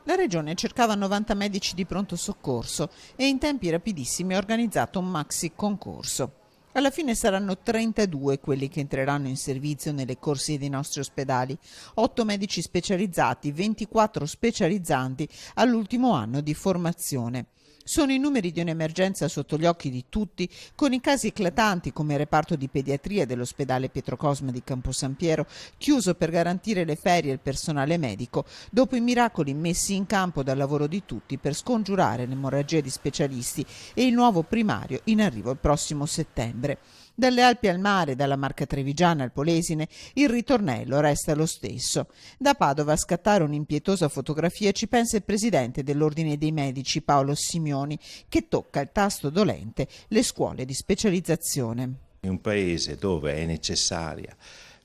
La Regione cercava 90 medici di pronto soccorso e in tempi rapidissimi ha organizzato un maxi concorso. Alla fine saranno 32 quelli che entreranno in servizio nelle corsie dei nostri ospedali, 8 medici specializzati, 24 specializzanti all'ultimo anno di formazione. Sono i numeri di un'emergenza sotto gli occhi di tutti, con i casi eclatanti come il reparto di pediatria dell'ospedale Pietro Cosma di Campo San Piero, chiuso per garantire le ferie al personale medico, dopo i miracoli messi in campo dal lavoro di tutti per scongiurare l'emorragia di specialisti e il nuovo primario in arrivo il prossimo settembre. Dalle Alpi al mare, dalla Marca Trevigiana al Polesine, il ritornello resta lo stesso. Da Padova a scattare un'impietosa fotografia ci pensa il presidente dell'Ordine dei Medici, Paolo Simioni, che tocca il tasto dolente le scuole di specializzazione. In un paese dove è necessaria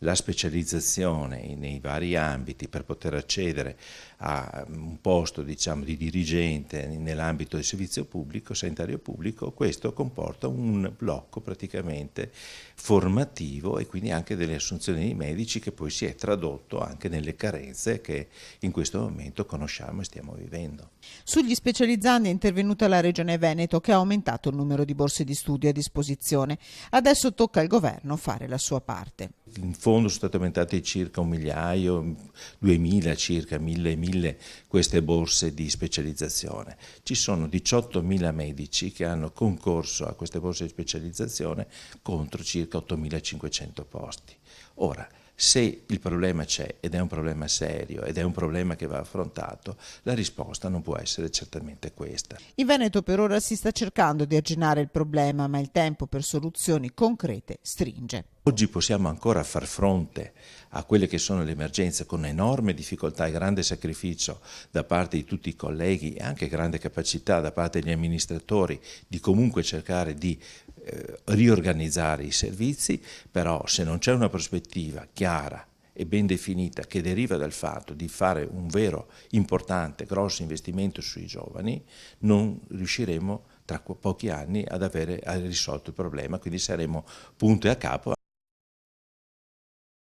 la specializzazione nei vari ambiti per poter accedere a un posto, diciamo, di dirigente nell'ambito del servizio pubblico, sanitario pubblico, questo comporta un blocco praticamente formativo e quindi anche delle assunzioni di medici che poi si è tradotto anche nelle carenze che in questo momento conosciamo e stiamo vivendo. Sugli specializzandi è intervenuta la Regione Veneto che ha aumentato il numero di borse di studio a disposizione. Adesso tocca al governo fare la sua parte. In fondo sono state aumentate circa 1 migliaio, 2000 circa, 1000 queste borse di specializzazione. Ci sono 18.000 medici che hanno concorso a queste borse di specializzazione contro circa 8.500 posti. Ora, se il problema c'è ed è un problema serio ed è un problema che va affrontato, la risposta non può essere certamente questa. In Veneto per ora si sta cercando di arginare il problema, ma il tempo per soluzioni concrete stringe. Oggi possiamo ancora far fronte a quelle che sono le emergenze con enorme difficoltà e grande sacrificio da parte di tutti i colleghi e anche grande capacità da parte degli amministratori di comunque cercare di riorganizzare i servizi, però se non c'è una prospettiva chiara e ben definita che deriva dal fatto di fare un vero, importante, grosso investimento sui giovani, non riusciremo tra pochi anni ad avere risolto il problema, quindi saremo punto e a capo.